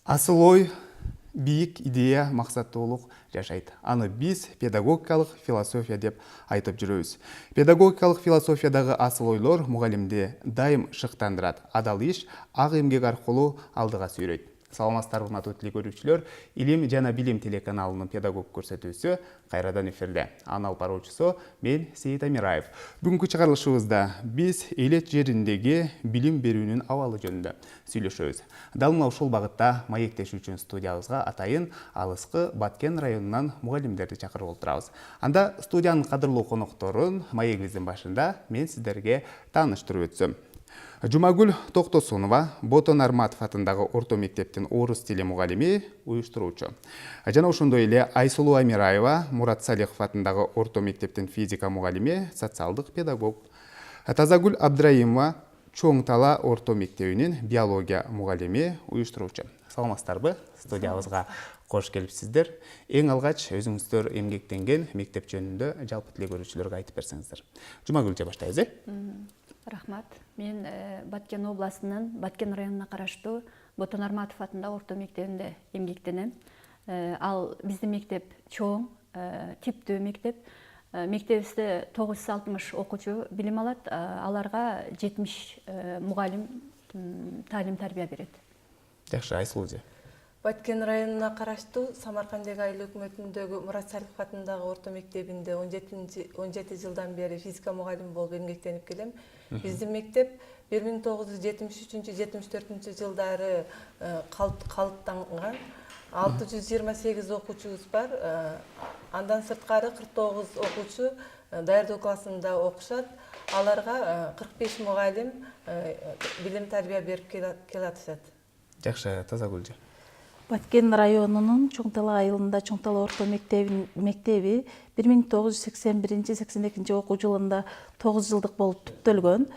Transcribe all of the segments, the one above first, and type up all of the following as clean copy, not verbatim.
Асыл ой, бийик идея максаттуулук жашайт. Аны биз педагогикалык философия деп айтып жүрөбүз. Педагогикалык философиядагы асыл ойлор мугалимди дайым шыктандырат. Адал иш ак эмгек аркылуу алдыга сүйрөйт. Саламатсыздарбы урматтуу телекөрүүчүлөр. Илим жана билим телеканалынын педагог көрсөтүүсү кайрадан эфирде. Аны алып баруучусу мен Сейит Амираев. Бүгүнкү чыгарылышыбызда биз элет жериндеги билим берүүнүн абалы жөнүндө сүйлөшөбүз. Дал мына ушул багытта маектешүү үчүн студиябызга атайын алыскы Баткен районунан мугалимдерди чакырып отурабыз. Анда студиянын кадырлуу конокторун маегибиздин башында мен сиздерге тааныштырып өтсөм. Жумагүл Токтосунова Ботон Арматов атындагы орто мектептин орус тили мугалими, уюштуруучу. Жана ошондой эле Айсулуу Амираева Мурат Салихов атындагы орто мектептин физика мугалими, социалдык педагог. Тазагүл Абдраимова Чоң Тала орто мектебинин биология мугалими, уюштуруучу. Саламатсыздарбы? Студиябызга кош келипсиздер. Эң алгач өзүңүздөр эмгектенген мектеп жөнүндө жалпы телекөрүүчүлөргө айтып берсеңиздер. Жумагүл же баштайбыз, Рахмат. Мен Баткен областынын Баткен районуна караштуу Ботон Арматов атындагы орто мектебинде эмгектенем. Ал биздин мектеп чоң, типтүү мектеп. Мектебибизде 960 окуучу билим алат, аларга 70 мугалим таалим тарбия берет. Жакшы, Айсулуу же. Баткен районуна караштуу Самаркандек айыл өкмөтүндөгү Мурат Салихов атындагы орто мектебинде 17 жылдан бери физика мугалими болуп эмгектенип келем. Биздин мектеп 1973-74 жылдары калыптанган. 628 окуучубуз бар. Андан сырткары 49 окуучу даярдоо классында окушат. Аларга 45 мугалим билим тарбия берип келатышат. Жакшы, Тазагүл же. Баткен районунун Чоң Тала айылында Чоң Тала орто мектеби 1981-82 окуу жылында 9 жылдык болуп түптөлгөн.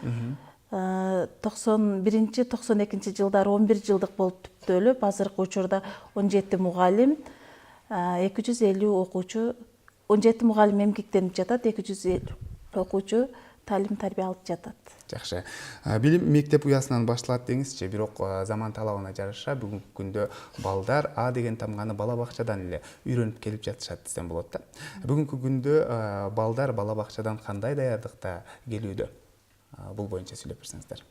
91-92 жылдары 11 жылдык болуп түптөлүп, азыркы учурда 17 мугалим, 250 окуучу, 17 мугалим эмгектенип жатат, 250 окуучу таалим тарбия алып жатат. Жакшы. Билим мектеп уясынан башталат деңизчи, бирок заман талабына жараша бүгүнкү күндө балдар А деген тамганы бала бакчадан эле үйрөнүп келип жатышат десем болот да. Бүгүнкү күндө балдар бала бакчадан кандай даярдыкта келүүдө? Бул боюнча сүйлөп берсеңиздер.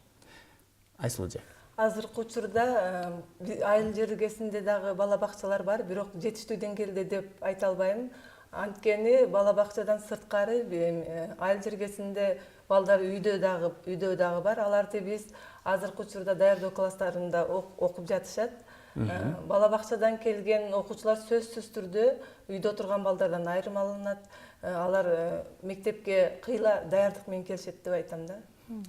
Айсулуу же. Азыркы учурда айыл жергесинде дагы бала бакчалар бар, бирок жетиштүү деңгээлде деп айта албайм. Анткени бала бакчадан сырткары айыл жергесинде балдар үйдө дагы бар. Аларды биз азыркы учурда даярдоо класстарында окуп жатышат. Бала бакчадан келген окуучулар сөзсүз түрдө үйдө отурган балдардан айрым алынат. Алар мектепке кыйла даярдык менен келишет деп айтам да.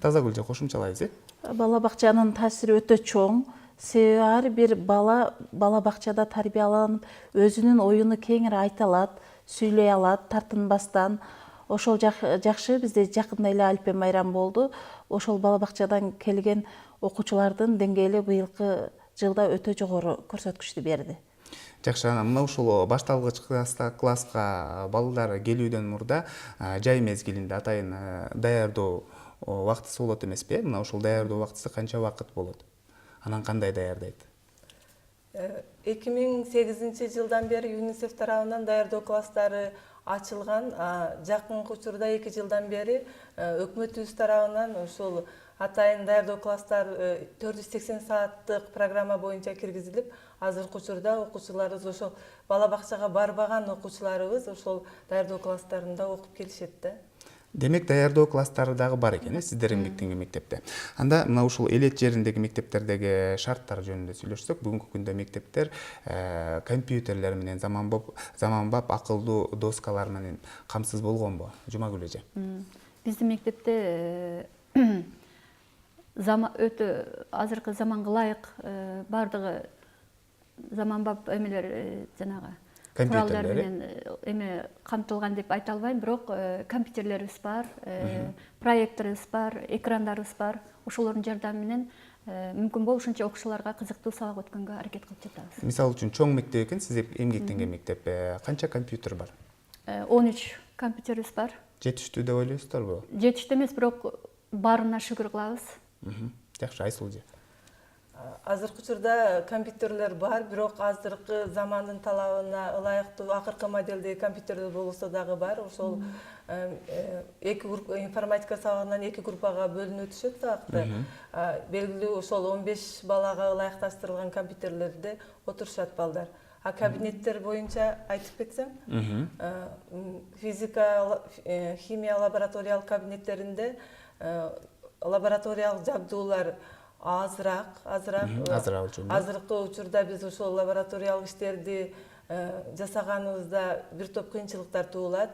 Тазагүл же кошумчалайбыз, Бала бакчанын таасири өтө чоң. Себеби ар бир бала бакчада тарбияланып, өзүнүн оюну кеңири айта алат, сүйлөй алат, тартынбастан. Ошол жакшы, бизде жакында эле Альпен майрам болду. Ошол бала бакчадан келген окуучулардын деңгээли быйылкы жылда өтө жогору көрсөткүчтү берди. Жакшы, мына ушул башталгыч класска балдар келүүдөн мурда жай мезгилинде атайын даярдоо убактысы болот эмеспи? Мына ушул даярдоо убактысы канча убакыт болот? Анан кандай даярдайт? 2008 жылдан бери ЮНИСЕФ тарабынан даярдоо класстары ачылган. Жакынкы учурда 2 жылдан бери өкмөтүбүз тарабынан ушул атайын даярдоо класстар 480 сааттык программа боюнча киргизилип, азыркы учурда окуучуларыбыз ошол бала бакчага барбаган окуучуларыбыз ошол даярдоо класстарында окуп келишет да. Демек, даярдоо класстары дагы бар экен, сиздер эмгектенген мектепте. Анда мына ушул элет жериндеги мектептердеги шарттар жөнүндө сүйлөшсөк, бүгүнкү күндө мектептер компьютерлер менен, заманбап акылдуу доскалар менен камсыз болгонбу? Жумагүл эже. Биздин мектепте өтө азыркы заманга ылайык бардыгы заманбап эмелер жанагы куралдар менен камтылган деп айта албайм, бирок компьютерлерибиз бар, проекторубуз бар, экрандарыбыз бар. Ошолордун жардамы менен мүмкүн болушунча окуучуларга кызыктуу сабак өткөнгө аракет кылып жатабыз. Мисалы үчүн чоң мектеп экен, сиз эмгектенген мектеп. Канча компьютер бар? 13 компьютерибиз бар. Жетиштүү деп ойлойсуздарбы? Жетиштүү эмес, бирок баарына шүгүр кылабыз. Жакшы, Айсулуу же. Азыркы учурда компьютерлер бар, бирок азыркы замандын талабына ылайыктуу акыркы модельдеги компьютерлер болсо дагы бар. Ошол информатика сабагынан 2 группага бөлүнүп өтүшөт сабакты. Белгилүү ошол 15 балага ылайыкташтырылган компьютерлерде отурушат балдар. А кабинеттер боюнча айтып кетсем, физика, химия лабораториялык кабинеттеринде лабораториялык жабдуулар азыраак азыркы учурда биз ошол лабораториялык иштерди жасаганыбызда бир топ кыйынчылыктар туулат.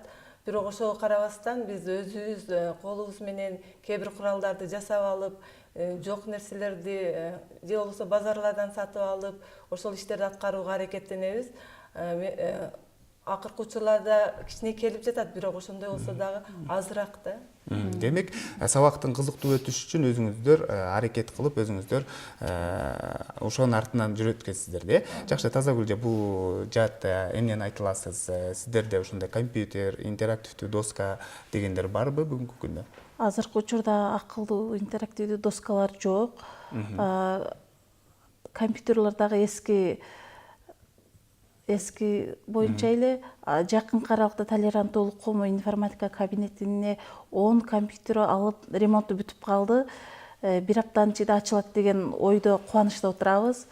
Бирок ошого карабастан биз өзүбүз колубуз менен кээ бир куралдарды жасап алып, жок нерселерди же болбосо базарлардан сатып алып, ошол иштерди аткарууга аракеттенебиз. Акыркы учурларда кичине келип жатат, бирок ошондой болсо дагы азыраак да. Демек, сабактын кызыктуу өтүшү үчүн өзүңүздөр аракет кылып, өзүңүздөр ошонун артынан жүрөт экенсиздер да. Жакшы, Тазагүл эже, бул жаатта эмнени айта аласыз? Сиздерде ошондой компьютер, интерактивдүү доска дегендер барбы бүгүнкү күндө? Азыркы учурда акылдуу интерактивдүү доскалар жок. Компьютерлер дагы эски боюнча эле жакынкы аралыкта толеранттуулук коому информатика кабинетине 10 компьютер алып, ремонту бүтүп калды. Бир аптанын ичинде ачылат деген ойдо, кубанычта отурабыз.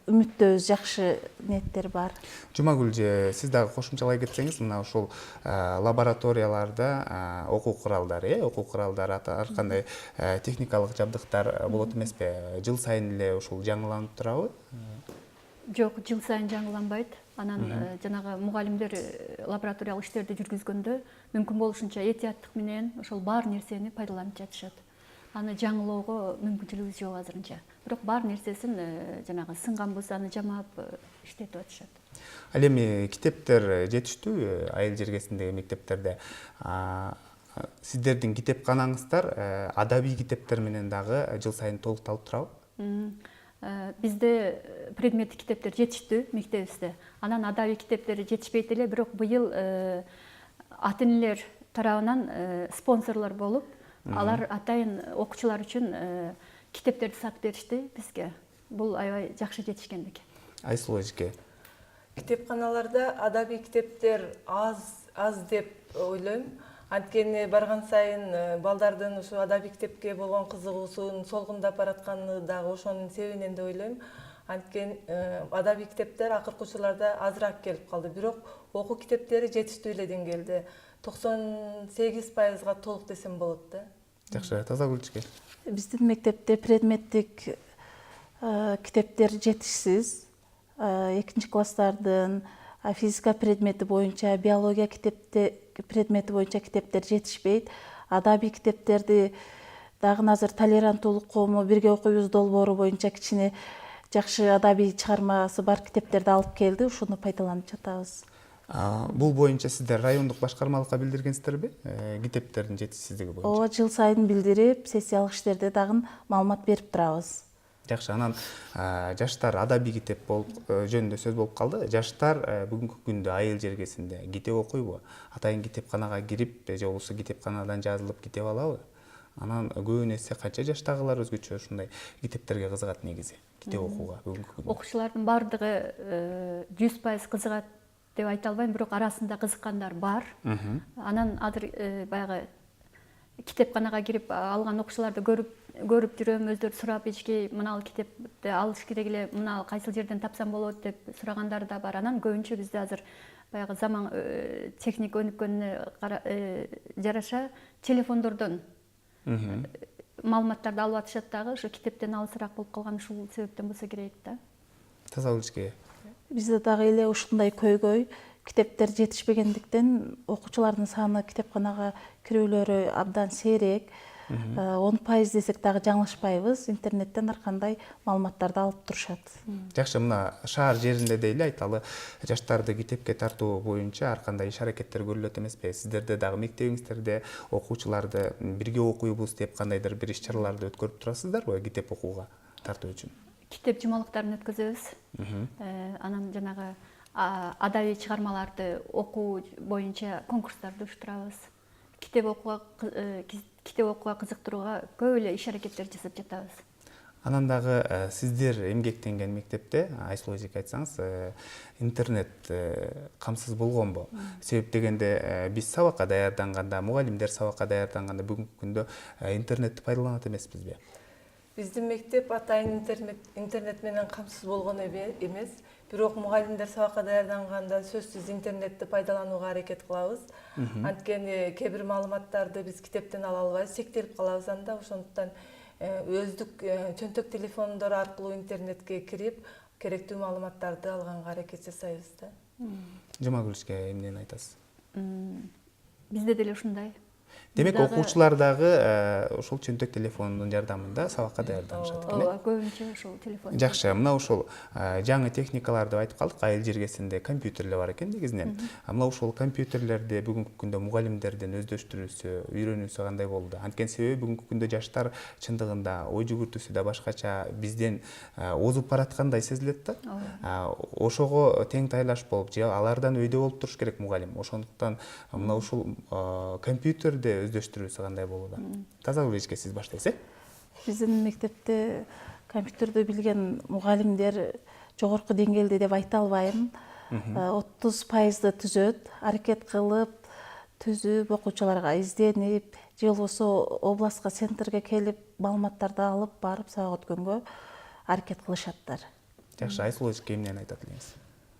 Үмүттөбүз, жакшы ниеттер бар. Жумагүл эже, сиз дагы кошумчалай кетсеңиз, мына ушул лабораторияларда окуу куралдары, ар кандай техникалык жабдыктар болот эмеспи? Жыл сайын эле ушул жаңыланып турабы? Жок, жыл сайын жаңыланбайт. Анан жанагы мугалимдер лабораториялык иштерди жүргүзгөндө мүмкүн болушунча этияттык менен ошол бар нерсени пайдаланып жатышат. Аны жаңылоого мүмкүнчүлүгүбүз жок азырынча. Бирок бар нерсесин жанагы сынган болсо аны жамап иштетип атышат. Ал эми китептер жетиштүүбү айыл жергесиндеги мектептерде? Сиздердин китепканаңыздар адабий китептер менен дагы жыл сайын толукталып турабы? Бизде предметтик китептер жетиштүү мектебибизде. Анан адабий китептери жетишпейт эле, бирок быйыл ата-энелер тарабынан спонсорлор болуп, алар атайын окуучулар үчүн китептерди сатып беришти бизге. Бул аябай жакшы жетишкендик. Айсулуу эжеке. Китепканаларда адабий китептер аз деп ойлойм. Анткени барган сайын балдардын ушу адабий китепке болгон кызыгуусунун солгундап баратканы дагы ошонун себебинен деп ойлойм. Анткени адабий китептер акыркы учурларда азыраак келип калды. Бирок окуу китептери жетиштүү эле деңгээлде. 98% толук десем болот да. Жакшы, Тазагүл эжеке. Биздин мектепте предметтик китептер жетишсиз. Экинчи класстардын физика предмети боюнча, биология предмети боюнча китептер жетишпейт. Адабий китептерди дагы азыр толеранттуулук коому бирге окуйбуз долбоору боюнча кичине жакшы адабий чыгармасы бар китептерди алып келди. Ушуну пайдаланып жатабыз. Бул боюнча сиздер райондук башкармалыкка билдиргенсиздерби? Китептердин жетишсиздиги боюнча? Ооба, жыл сайын билдирип, сессиялык иштерде дагы маалымат берип турабыз. Жакшы, анан жаштар адабий китеп жөнүндө сөз болуп калды. Жаштар бүгүнкү күндө айыл жергесинде китеп окуйбу? Атайын китепканага кирип, же болбосо китепканадан жазылып китеп алабы? Анан көбүн эсе канча жаштагылар өзгөчө ушундай китептерге кызыгат негизи, китеп окууга бүгүнкү күндө? Окуучулардын баардыгы 100% кызыгат деп айта албайм, бирок арасында кызыккандар бар. Анан азыр баягы китепканага кирип алган окуучуларды көрүп жүрөм, өздөрү сурап эчки мына китепти алыш керек эле, мына кайсыл жерден тапсам болот деп сурагандар да бар. Анан көбүнчө бизде азыр баягы заман техника өнүккөнүнө жараша телефондордон маалыматтарды алып атышат дагы, ошо китептен алысыраак болуп калган ушул себептен болсо керек да. Тазагүл эжеке. Бизде дагы эле ушундай көйгөй, китептер жетишпегендиктен окуучулардын саны китепканага кирүүлөрү абдан сейрек. 10% десек дагы жаңылышпайбыз. Интернеттен ар кандай маалыматтарды алып турушат. Жакшы, мына шаар жеринде дейли айталы, жаштарды китепке тартуу боюнча ар кандай иш аракеттер көрүлөт эмеспи? Сиздерде дагы мектебиңиздерде окуучуларды бирге окуйбуз деп кандайдыр бир иш-чараларды өткөрүп турасыздарбы китеп окууга тартуу үчүн? Китеп жумалыктарын өткөзөбүз. Анан жанагы адабий чыгармаларды окуу боюнча конкурстарды уюштурабыз. Китеп окууга кызыктырууга көп эле иш аракеттер жасап жатабыз. Анан дагы сиздер эмгектенген мектепте Айсулуу эжеке айтсаңыз, интернет камсыз болгонбу? Себеп дегенде биз сабакка даярданганда, мугалимдер сабакка даярданганда бүгүнкү күндө интернетти пайдаланат эмеспизби? Биздин мектеп атайын интернет менен камсыз болгон эмес, бирок мугалимдер сабакка даярданганда сөзсүз интернетти пайдаланууга аракет кылабыз. Анткени кээ бир маалыматтарды биз китептен ала албайбыз, шектелип калабыз анда. Ошондуктан өздүк чөнтөк телефондор аркылуу интернетке кирип, керектүү маалыматтарды алганга аракет жасайбыз да. Жумагүлчке эмнени айтасыз? Бизде деле ушундай. Демек окуучулар дагы ошол чөнтөк телефондун жардамында сабакка даярданышат экен. Ооба, көбүнчө ошол телефон. Жакшы, мына ушул жаңы техникалар деп айтып калдык, айыл жергесинде компьютерлер бар экен негизинен. Мына ушул компьютерлерди бүгүнкү күндө мугалимдердин өздөштүрүүсү, үйрөнүүсү кандай болду? Анткени себеби бүгүнкү күндө жаштар чындыгында ой жүгүртүүсү да башкача, бизден озуп бараткандай сезилет да. Ошого тең тайлаш болуп, же алардан өйдө болуп туруш керек мугалим. Ошондуктан мына ушул компьютерди өздөштүрүүсү кандай болууда? Тазагүл эжеке, сиз баштайсыз. Биздин мектепте компьютерди билген мугалимдер жогорку деңгээлде деп айта албайм. 30% түзөт, аракет кылып, түзүп, окуучуларга изденип, же болбосо областка центрге келип, маалыматтарды алып барып сабак өткөнгө аракет кылышаттар. Жакшы, Айсулуу эжеке эмнени айтат элеңиз?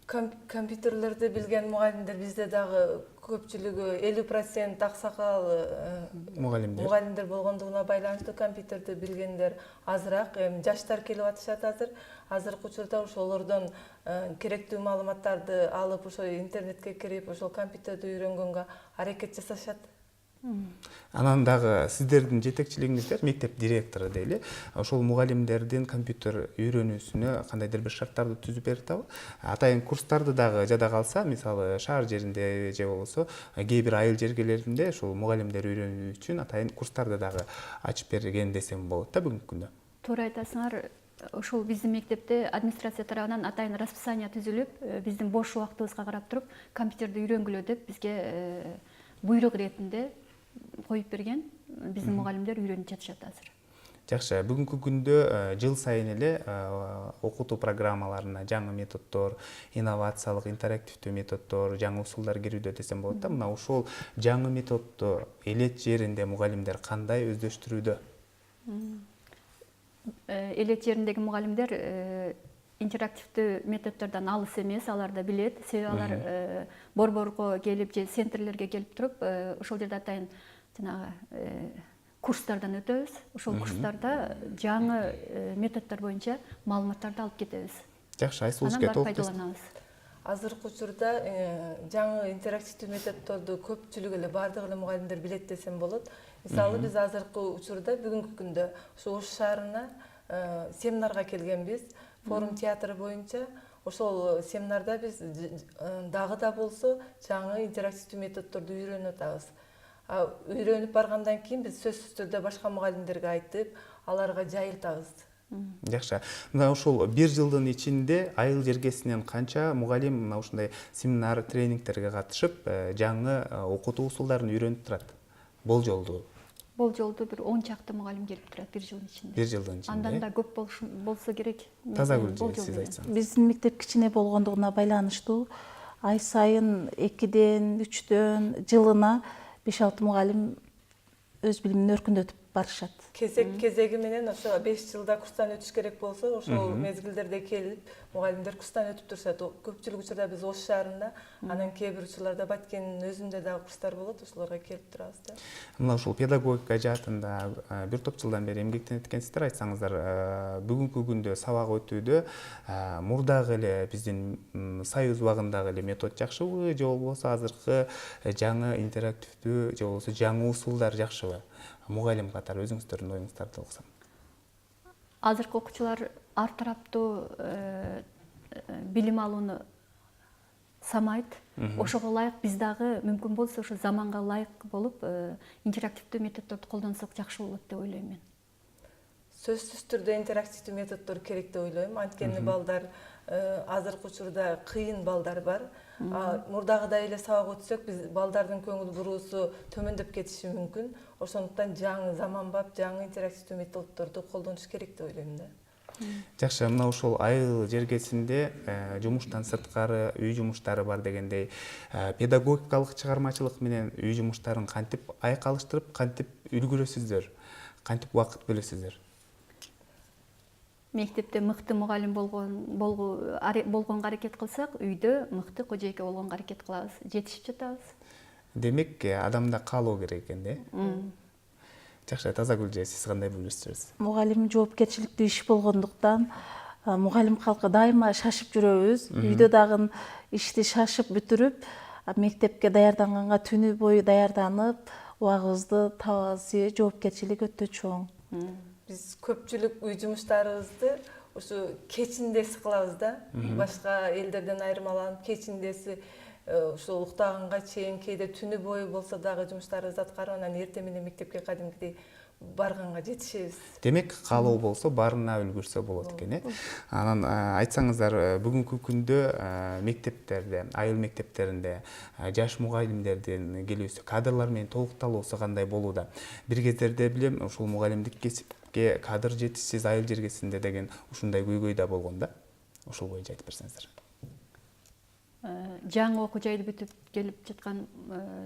Компьютерлерди билген мугалимдер бизде дагы көпчүлүгү 50% аксакал мугалимдер болгондугуна байланыштуу компьютерди билгендер азыраак. Жаштар келип атышат азыр. Азыркы учурда ошолордон керектүү маалыматтарды алып, ошо интернетке кирип, ошол компьютерди үйрөнгөнгө аракет жасашат. Анан дагы сиздердин жетекчилигиңиздер, мектеп директору дейли, ошол мугалимдердин компьютер үйрөнүүсүнө кандайдыр бир шарттарды түзүп берип атабы? Атайын курстарды дагы жада калса, мисалы шаар жеринде же болбосо кээ бир айыл жергелеринде ошол мугалимдер үйрөнүү үчүн атайын курстарды дагы ачып берген десем болот да бүгүнкү күндө. Туура айтасыңар. Ошол биздин мектепте администрация тарабынан атайын расписание түзүлүп, биздин бош убактыбызга карап туруп, компьютерди үйрөнгүлө деп бизге буйрук иретинде коюп берген. Биздин мугалимдер үйрөнүп жатышат азыр. Жакшы, бүгүнкү күндө жыл сайын эле окутуу программаларына жаңы методдор, инновациялык, интерактивдүү методдор, жаңы усулдар кирүүдө десем болот да. Мына ушул жаңы методду элет жеринде мугалимдер кандай өздөштүрүүдө? Элет жериндеги мугалимдер интерактивдүү методдордон алыс эмес, алар да билет. Себеби алар борборго келип же центрлерге келип туруп, ошол жерде атайын жанагы курстардан өтөбүз. Ошол курстарда жаңы методдор боюнча маалыматтарды алып кетебиз. Жакшы, Айсулууга пайдаланабыз. Азыркы учурда жаңы интерактивдүү методдорду көпчүлүк эле, бардык эле мугалимдер билет десем болот. Мисалы, биз азыркы учурда бүгүнкү күндө ушу Ош шаарына семинарга келгенбиз. Форум театры боюнча. Ошол семинарда биз дагы да болсо жаңы интерактивдүү методдорду үйрөнүп атабыз. Үйрөнүп баргандан кийин биз сөзсүз түрдө башка мугалимдерге айтып, аларга жайылтабыз. Жакшы. Мына ушул 1 жылдын ичинде айыл жергесинен канча мугалим мына ушундай семинар, тренингтерге катышып, жаңы окутуу усулдарын үйрөнүп турат? Болжолду бир 10 чакты мугалим келип турат 1 жылдын ичинде. 1 жылдын ичинде. Андан да көп болсо керек. Тазагүл, сиз айтсаңыз. Биздин мектеп кичине болгондугуна байланыштуу ай сайын 2ден 3дөн жылына 5-6 мугалим өз билимин өркүндөтүп барышат. Кезеги менен ошо 5 жылда курстан өтүш керек болсо, ошол мезгилдерде келип мугалимдер курстан өтүп турушат. Көпчүлүк учурда биз Ош шаарында, анан кээ бир учурларда Баткендин өзүндө дагы курстар болот, ошолорго келип турабыз да. Мына ушул педагогика жаатында бир топ жылдан бери эмгектенип эткенсиздер, айтсаңыздар, бүгүнкү күндө сабак өтүүдө мурдагы эле биздин союз убагындагы эле метод жакшыбы, же болбосо азыркы жаңы интерактивдүү же болбосо жаңы усулдар жакшыбы? Мугалим катары өзүңүздөрдүн оюңуздарды алсам. Азыркы окуучулар ар тараптуу билим алууну самайт. Ошого ылайык биз дагы мүмкүн болсо ошо заманга ылайык болуп, интерактивдүү методдорду колдонсок жакшы болот деп ойлойм мен. Сөзсүз түрдө интерактивдүү методдор керек деп ойлойм. Анткени балдар азыркы учурда кыйын балдар бар. Мурдагыдай эле сабак өтсөк, биз балдардын көңүл буруусу төмөндөп кетиши мүмкүн. Ошондуктан жаңы заманбап, жаңы интерактивдүү методдорду колдонуш керек деп ойлойм да. Жакшы, мына ушул айыл жергесинде жумуштан сырткары үй жумуштары бар дегендей, педагогикалык чыгармачылык менен үй жумуштарын кантип айкалыштырып, кантип үлгүрөсүздөр, кантип убакыт бөлөсүздөр? Мектепте мыкты мугалим болгонго аракет кылсак, үйдө мыкты кожойке болгонго аракет кылабыз, жетишип жатабыз. Демек, адамда каалоо керек экен да. Жакшы, Тазагүл эже, сиз кандай бөлүшсүз? Мугалим жоопкерчиликтүү иш болгондуктан мугалим калкы дайыма шашып жүрөбүз. Үйдө дагы ишти шашып бүтүрүп, мектепке даярданганга түнү бою даярданып, убагыбызды табабыз. Жоопкерчилик өтө чоң. Биз көпчүлүк үй жумуштарыбызды ушу кечиндеси кылабыз да. Башка элдерден айырмаланып, кечиндеси ушул уктаганга чейин, кээде түнү бою болсо дагы жумуштарыбызды аткарып, анан эртең менен мектепке кадимкидей барганга жетишебиз. Демек, каалоо болсо барына үлгүрсө болот экен, Анан айтсаңыздар, бүгүнкү күндө мектептерде, айыл мектептеринде жаш мугалимдердин келүүсү, кадрлар менен толукталуусу кандай болууда? Бир кездерде билем, ушул мугалимдик кесипке кадр жетишсиз айыл жергесинде деген ушундай көйгөй да болгон да. Ушул боюнча айтып берсеңиздер. Жаңы окуу жайды бүтүп келип жаткан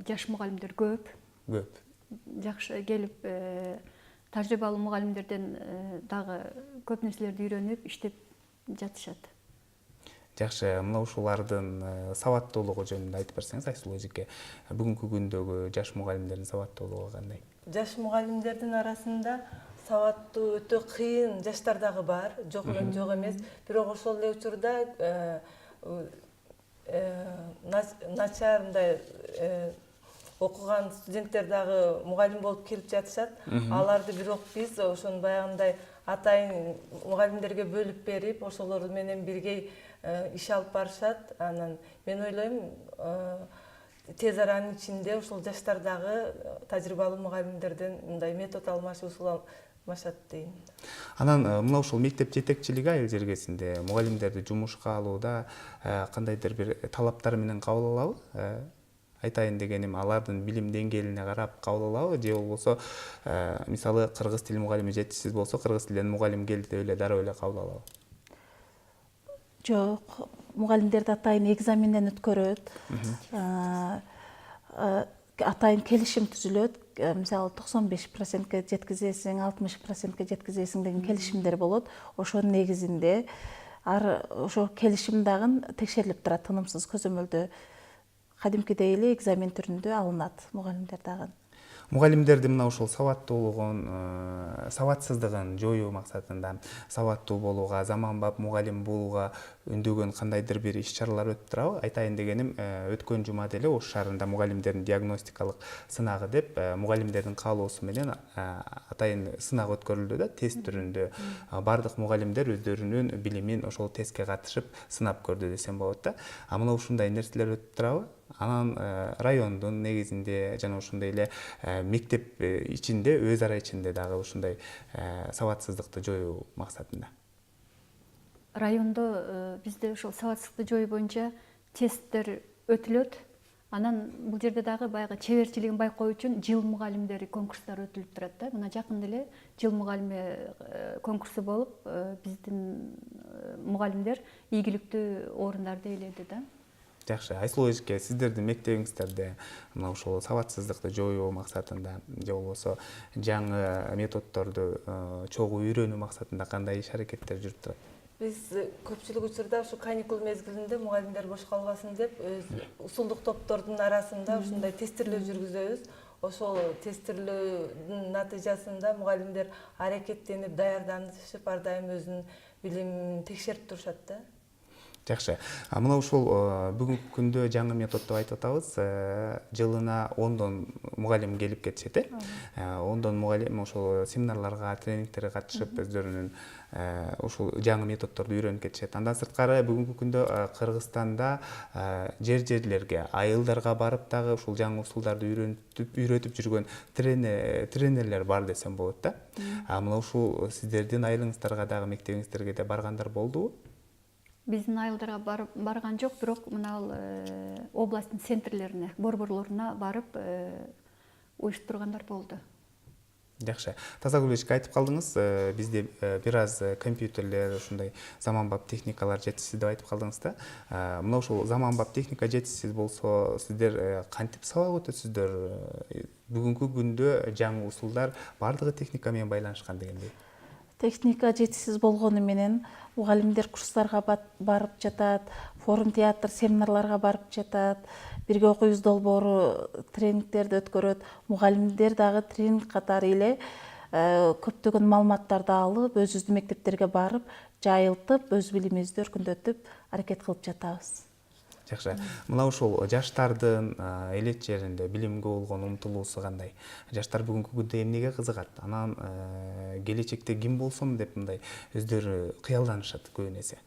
жаш мугалимдер көп. Жакшы келип, тажрыйбалуу мугалимдерден дагы көп нерселерди үйрөнүп, иштеп жатышат. Жакшы, мына ушулардын сабаттуулугу жөнүндө айтып берсеңиз, Айсулуу эжеке, бүгүнкү күндөгү жаш мугалимдердин сабаттуулугу кандай? Жаш мугалимдердин арасында сабаттуу өтө кыйын жаштар дагы бар, жок эмес. Бирок ошол эле учурда начар мындай окуган студенттер дагы мугалим болуп келип жатышат. Аларды бирок биз ошону баягындай атайын мугалимдерге бөлүп берип, ошолор менен бирге иш алып барышат. Анан мен ойлойм, тез аранын ичинде ошол жаштар дагы тажрыйбалуу мугалимдерден мындай метод алмашып, усул алмашат дейм. Анан мына ушул мектеп жетекчилиги айыл жергесинде мугалимдерди жумушка алууда кандайдыр бир талаптар менен кабыл алабы? Айтайын дегеним, алардын билим деңгээлине карап кабыл алабы, же болбосо мисалы кыргыз тили мугалими жетишсиз болсо, кыргыз тилинен мугалим келди деп эле дароо эле кабыл алабы? Жок, мугалимдерди атайын экзаменден өткөрөт. Атайын келишим түзүлөт. Мисалы 95%ке жеткизесиң, 60%ке жеткизесиң деген келишимдер болот. Ошонун негизинде ошо келишим дагы текшерилип турат, тынымсыз көзөмөлдө. Кадимкидей эле экзамен түрүндө алынат мугалимдер дагы. Мугалимдердин мына ушул сабаттуулугун, сабатсыздыгын жоюу максатында сабаттуу болууга, заманбап мугалим болууга үндөгөн кандайдыр бир иш-чаралар өтүп турабы? Айтайын дегеним, өткөн жума деле Ош шаарында мугалимдердин диагностикалык сынагы деп, мугалимдердин каалоосу менен атайын сынак өткөрүлдү да, тест түрүндө. Бардык мугалимдер өздөрүнүн билимин ошол тестке катышып сынап көрдү десем болот да. Мына ушундай нерселер өтүп турабы? Анан райондун негизинде жана ушундай эле мектеп ичинде, өз ара ичинде дагы ушундай сабатсыздыкты жоюу максатында. Райондо бизде ошол сабатсыздыкты жоюу боюнча тесттер өтүлөт. Анан бул жерде дагы баягы чеберчилигин байкоо үчүн жыл мугалимдери конкурстары өтүлүп турат да. Мына жакында эле жыл мугалими конкурсу болуп, биздин мугалимдер ийгиликтүү орундарды ээледи да. Жакшы, Айсулуу эжеке, сиздердин мектебиңиздерде мына ушул сабатсыздыкты жоюу максатында же болбосо жаңы методдорду чогуу үйрөнүү максатында кандай иш-аракеттер жүрүп турат? Биз көпчүлүк учурда ушу каникул мезгилинде мугалимдер бош калбасын деп, усулдук топтордун арасында ушундай тестирлөө жүргүзөбүз. Ошол тестирлөөнүн натыйжасында мугалимдер аракеттенип, даярданышып, ар дайым өзүнүн билимин текшерип турушат да. Жакшы. Мына ушул бүгүнкү күндө жаңы метод деп айтып атабыз. Жылына 10дон мугалим келип кетишет, 10дон мугалим ошол семинарларга, тренингтерге катышып, өздөрүнүн ушул жаңы методдорду үйрөнүп кетишет. Андан сырткары бүгүнкү күндө Кыргызстанда жерлерге, айылдарга барып дагы ушул жаңы усулдарды үйрөтүп жүргөн тренерлер бар десем болот да. Мына ушул сиздердин айылыңыздарга дагы, мектебиңиздерге да баргандар болдубу? Биздин айылдарга барган жок, бирок мына областтын центрлерине, борборлоруна барып уюштургандар болду. Жакшы. Тазагүл эчке айтып калдыңыз, бизде бир аз компьютерлер, ушундай заманбап техникалар жетишсиз деп айтып калдыңыз да. Мына ушул заманбап техника жетишсиз болсо, сиздер кантип сабак өтөсүздөр? Бүгүнкү күндө жаңы усулдар бардыгы техника менен байланышкан дегендей. Техника жетишсиз болгону менен мугалимдер курстарга барып жатат, форум театр семинарларга барып жатат, бирге окуйбуз долбоору тренингтерди өткөрөт. Мугалимдер дагы тренинг катары эле көптөгөн маалыматтарды алып, өзүбүздүн мектептерге барып, жайылтып, өз билимибизди өркүндөтүп, аракет кылып жатабыз. Жакшы. Мына ушул жаштардын элет жеринде билимге болгон умтулуусу кандай? Жаштар бүгүнкү күндө эмнеге кызыгат? Анан келечекте ким болсом деп мындай өздөрү кыялданышат көбүн эсе.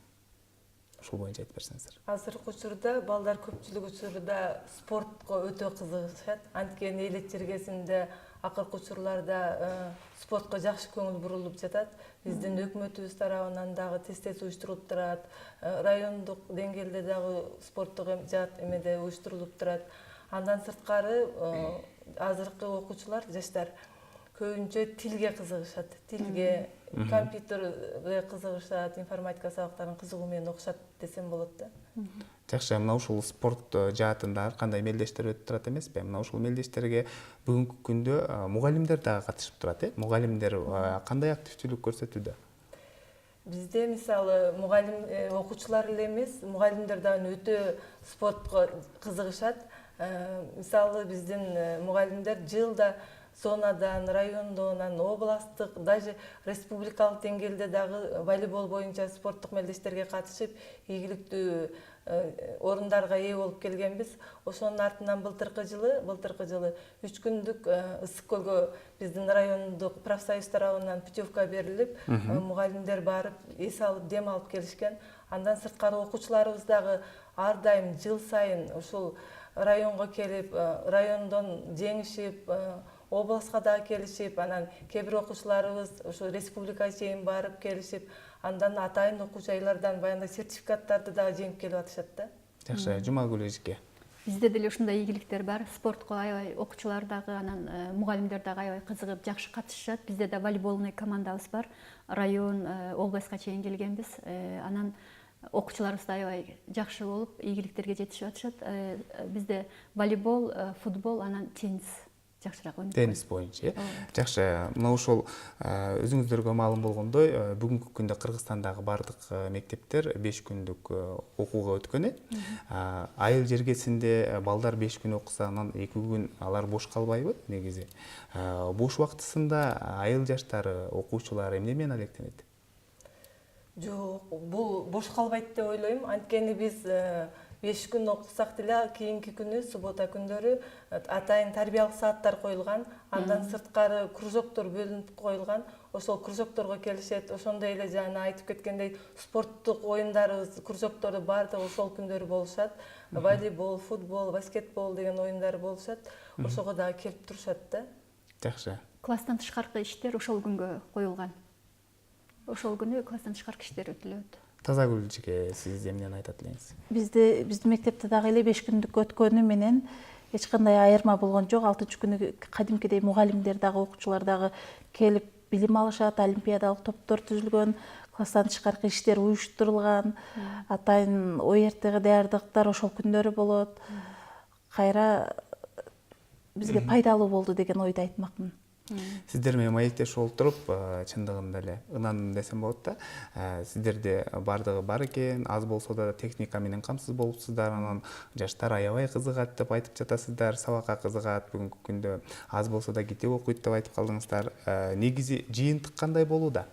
Ушул боюнча айтып берсеңиздер. Азыркы учурда балдар көпчүлүк учурда спортко өтө кызыгышат. Анткени элет жергесинде акыркы учурларда спортко жакшы көңүл бурулуп жатат. Биздин өкмөтүбүз тарабынан дагы тез уюштурулуп турат. Райондук деңгээлде дагы спорттук эмеде уюштурулуп турат. Андан сырткары азыркы окуучулар, жаштар көбүнчө тилге кызыгышат. Тилге, компьютерге кызыгышат, информатика сабактарын кызыгуу менен окушат десем болот да. Жакшы, мына ушул спорт жаатында ар кандай мелдештер өтүп турат эмеспи? Мына ушул мелдештерге бүгүнкү күндө мугалимдер дагы катышып турат, Мугалимдер кандай активдүүлүк көрсөтүүдө? Бизде мисалы мугалим окуучулар эле эмес, мугалимдер дагы өтө спортко кызыгышат. Мисалы биздин мугалимдер жылда зонадан, райондон, областтык, даже республикалык деңгээлде дагы волейбол боюнча спорттук мелдештерге катышып, ийгиликтүү орундарга ээ болуп келгенбиз. Ошонун артынан былтыркы жылы 3 күндүк Ысык көлгө биздин райондук профсоюз тарабынан путевка берилип, мугалимдер барып, эс алып, дем алып келишкен. Андан сырткары окуучуларыбыз дагы ар дайым жыл сайын ушул районго келип, райондон жеңишип, обласка дагы келишип, анан кээ бир окуучуларыбыз ушу республикага чейин барып келишип, андан атайын окуу жайлардан баягы сертификаттарды дагы жеңип келип атышат да. Жакшы, Жумагүл эжеке. Бизде деле ушундай ийгиликтер бар. Спортко аябай окуучулар дагы, анан мугалимдер дагы аябай кызыгып, жакшы катышышат. Бизде да волейболный командабыз бар. Район, областка чейин келгенбиз. Анан окуучуларыбыз да аябай жакшы болуп, ийгиликтерге жетишип атышат. Бизде волейбол, футбол, анан теннис жакшыраак ойнойт. Теннис боюнча, Жакшы, мына ушул өзүңүздөргө маалым болгондой, бүгүнкү күндө Кыргызстандагы бардык мектептер 5 күндүк окууга өткөн. Айыл жергесинде балдар 5 күн окуса, анан 2 күн алар бош калбайбы негизи? Бош убактысында айыл жаштары, окуучулар эмне менен алектенет? Жок, бул бош калбайт деп ойлойм. Анткени биз 5 күн окусак деле кийинки күнү суббота күндөрү атайын тарбиялык сааттар коюлган, андан сырткары кружоктор бөлүнүп коюлган. Ошол кружокторго келишет, ошондой эле жана айтып кеткендей спорттук оюндарыбыз, кружоктору баардыгы ошол күндөрү болушат. Волейбол, футбол, баскетбол деген оюндар болушат. Ошого дагы келип турушат да. Жакшы. Класстан тышкаркы иштер ошол күнгө коюлган. Ошол күнү класстан тышкаркы иштер өтүлөт. Тазагүл эжеке, сиз эмнени айтат элеңиз? Биздин мектепте дагы эле 5 күндүк өткөнү менен эч кандай айырма болгон жок. 6-күнү кадимкидей мугалимдер дагы, окуучулар дагы келип билим алышат, олимпиадалык топтор түзүлгөн, класстан тышкаркы иштер уюштурулган, атайын ОРТ даярдыктар ошол күндөрү болот. Кайра бизге пайдалуу болду деген ойду айтмакмын. Сиздер менен маектешип олтуруп, чындыгында эле ынандым десем болот да. Сиздерде бардыгы бар экен, аз болсо да техника менен камсыз болупсуздар, анан жаштар аябай кызыгат деп айтып жатасыздар, сабакка кызыгат, бүгүнкү күндө аз болсо да китеп окуйт деп айтып калдыңыздар. Негизи жыйынтык кандай болууда?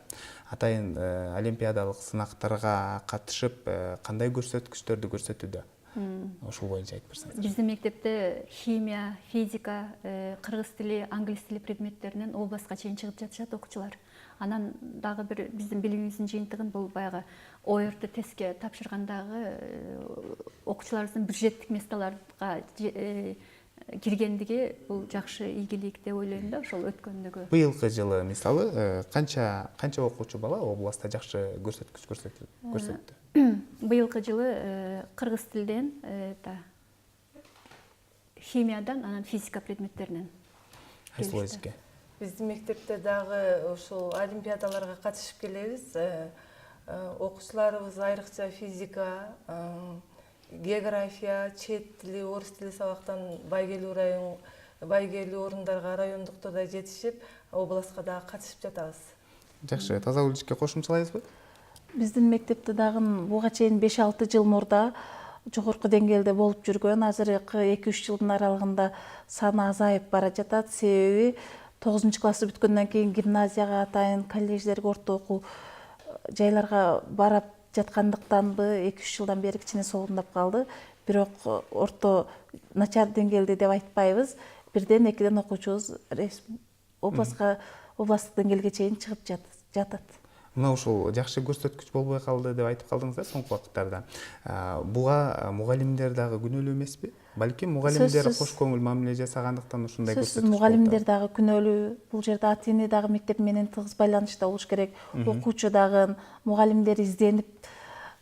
Атайын олимпиадалык сынактарга катышып, кандай көрсөткүчтөрдү көрсөтүүдө? Ошол боюнча айтып берсеңиз. Биздин мектепте химия, физика, кыргыз тили, англис тили предметтеринен областка чейин чыгып жатышат окуучулар. Анан дагы бир биздин билимибиздин жыйынтыгын бул баягы ОРТ тестке тапшыргандагы окуучуларыбыздын бюджеттик месталарга киргендиги бул жакшы ийгилик деп ойлойм да, ошол өткөндүгү. Быйылкы жылы мисалы канча окуучу бала областта жакшы көрсөткүч көрсөттү? Быйылкы жылы кыргыз тилден, химиядан, анан физика предметтеринен Кайсыл өзгө? Биздин мектепте дагы ушул олимпиадаларга катышып келебиз. Окуучуларыбыз айрыкча физика, география, чет тили, орус тили сабактан байгелүү орундарга, райондукта жетишип, областка дагы катышып жатабыз. Жакшы, таза уличке кошумчалайсызбы? Биздин мектепте дагы буга чейин 5-6 жыл мурда жогорку деңгээлде болуп жүргөн, азыркы 2-3 жылдын аралыгында саны азайып бара жатат. Себеби 9-классы бүткөндөн кийин гимназияга атайын, колледждерге, орто окуу жайларга барып жаткандыктанбы 2-3 жылдан бери кичине солундап калды. Бирок орто начар деңгээлде деп айтпайбыз. Бирден экиден окуучубуз областтык деңгээлге чейин чыгып жатат. Мына ушул жакшы көрсөткүч болбой калды деп айтып калдыңыздар соңку убакыттарда. Буга мугалимдер дагы күнөөлүү эмеспи? Балким мугалимдер кош көңүл мамиле жасагандыктан ушундай көрсөткүч болуп. Мугалимдер дагы күнөөлүү. Бул жерде ата-эне дагы мектеп менен тыгыз байланышта болуш керек. Окуучу дагы, мугалимдер изденип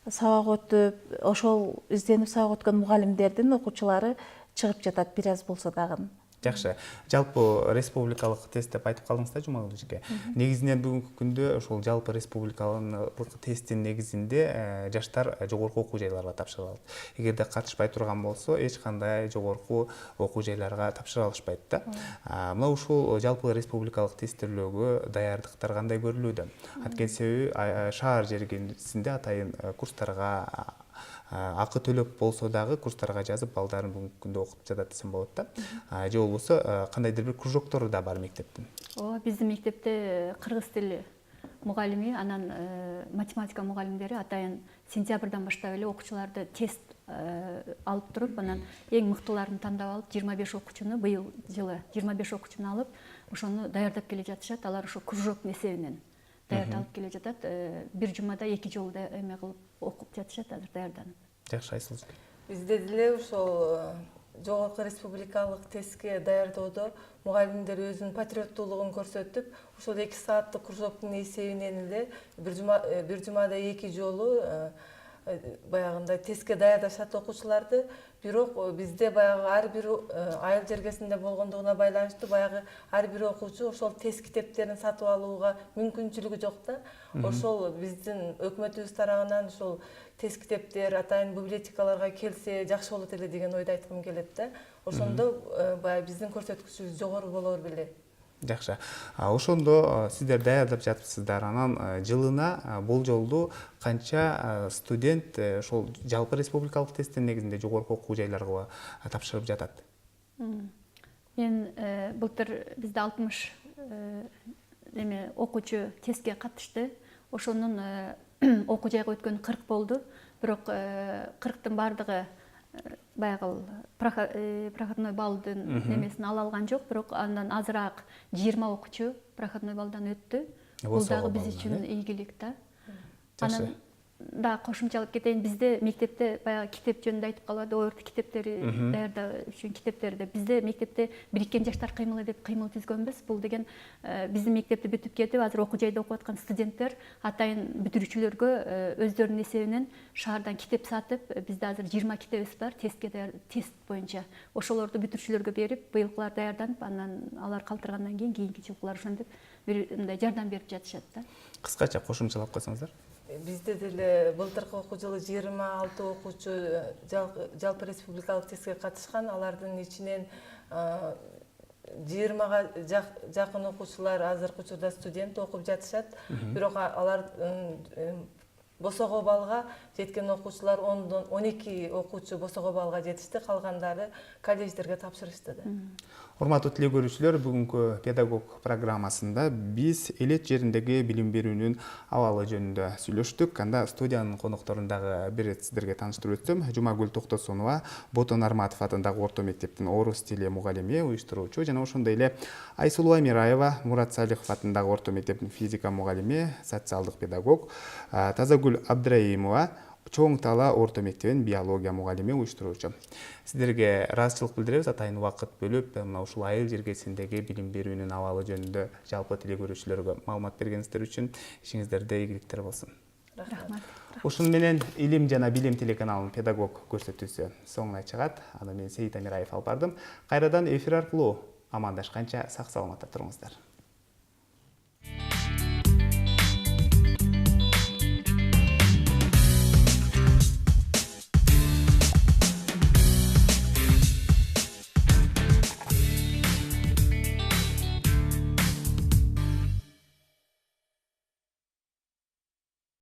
сабак өтүп, ошол изденип сабак өткөн мугалимдердин окуучулары чыгып жатат бир аз болсо дагы. Жакшы. Жалпы республикалык тест деп айтып калдыңыз да Жумагүлчке. Негизинен бүгүнкү күндө ошол жалпы республикалык тесттин негизинде жаштар жогорку окуу жайларга тапшыра алат. Эгерде катышпай турган болсо, эч кандай жогорку окуу жайларга тапшыра алышпайт да. Мына ушул жалпы республикалык тесттөөлөөгө даярдыктар кандай көрүлүүдө? Анткени себеби шаар жергесинде атайын курстарга акы төлөп болсо дагы курстарга жазып балдарын бүгүнкү күндө окутуп жатат десем болот да. Же болбосо кандайдыр бир кружоктору да бар мектептин. Биздин мектепте кыргыз тили мугалими, анан математика мугалимдери атайын сентябрдан баштап эле окуучуларды тест алып туруп, анан эң мыктыларын тандап алып, 25 окуучуну быйыл жылы 25 окуучуну алып, ошону даярдап келе жатышат. Алар ошо кружоктун эсебинен даярдалып келе жатат. Бир жумада 2 жолу эме кылып окуп жатышат, азыр даярданып. Жакшы, айсыз. Бизде деле ушул жогорку республикалык тестке даярдоодо мугалимдер өзүнүн патриоттуулугун көрсөтүп, ушул 2 сааттык кружоктун эсебинен эле бир жумада 2 жолу баягындай тестке даярдашат окуучуларды. Бирок бизде баягы ар бир айыл жергесинде болгондугуна байланыштуу баягы ар бир окуучу ошол тест китептерин сатып алууга мүмкүнчүлүгү жок да. Ошол биздин өкмөтүбүз тарабынан ошол тест китептер атайын библиотекаларга келсе жакшы болот эле деген ойду айткым келет да. Ошондо баягы биздин көрсөткүчүбүз жогору болор беле. Жакшы. Ошондо сиздер даярдап жатыпсыздар. Анан жылына болжолдуу канча студент ошол жалпы республикалык тесттин негизинде жогорку окуу жайларга тапшырып жатат? Мен былтыр бизде 60 окуучу тестке катышты. Ошонун окуу жайга өткөн 40 болду. Бирок 40тын бардыгы баягы проходной баллдын немесин ала алган жок, бирок андан азыраак 20 окуучу проходной баллдан өттү. Бул дагы биз үчүн ийгилик да. Анан да кошумчалап кетейин, бизде мектепте баягы китеп жөнүндө айтып калбады, орто китептери даярдоо үчүн китептерди. Бизде мектепте Бириккен жаштар кыймылы деп кыймыл түзгөнбүз. Бул деген биздин мектепти бүтүп кетип, азыр окуу жайда окуп аткан студенттер атайын бүтүрүүчүлөргө өздөрүнүн эсебинен шаардан китеп сатып, бизде азыр 20 китебибиз бар тест боюнча. Ошолорду бүтүрүүчүлөргө берип, быйылкылар даярданып, анан алар калтыргандан кийинки жылкылар ошентип бир мындай жардам берип жатышат да. Кыскача кошумчалап койсоңуздар. Бизде деле былтыркы окуу жылы 26 окуучу жалпы республикалык тестке катышкан. Алардын ичинен 20га жакын окуучулар азыркы учурда студент окуп жатышат. Бирок алар босого баллга жеткен окуучулар 12 окуучу босого баллга жетишти, калгандары колледждерге тапшырышты да. Урматтуу тиле көрүүчүлөр, бүгүнкү педагог программасында биз элет жериндеги билим берүүнүн абалы жөнүндө сүйлөштүк. Анда студиянын конокторун дагы бир рет сиздерге тааныштырып өтсөм, Жумагүл Токтосунова, Ботон Арматов атындагы орто мектептин орус тили мугалими, уюштуруучу, жана ошондой эле Айсулуу Амираева, Мурат Салихов атындагы орто мектептин физика мугалими, социалдык педагог, Тазагүл Абдраимова, чоң тала орто мектебинин биология мугалими уюштуруучу. Сиздерге ыраазычылык билдиребиз, атайын убакыт бөлүп мына ушул айыл жергесиндеги билим берүүнүн абалы жөнүндө жалпы тиле көрүүчүлөргө маалымат бергениңиздер үчүн ишиңиздерде ийгиликтер болсун. Рахмат. Ушун менен Илим жана билим телеканалынын педагог көрсөтүүсү соңуна чыгат. Аны мен Сейит Амираев алып бардым. Кайрадан эфир аркылуу амандашканча сак саламатта туруңуздар.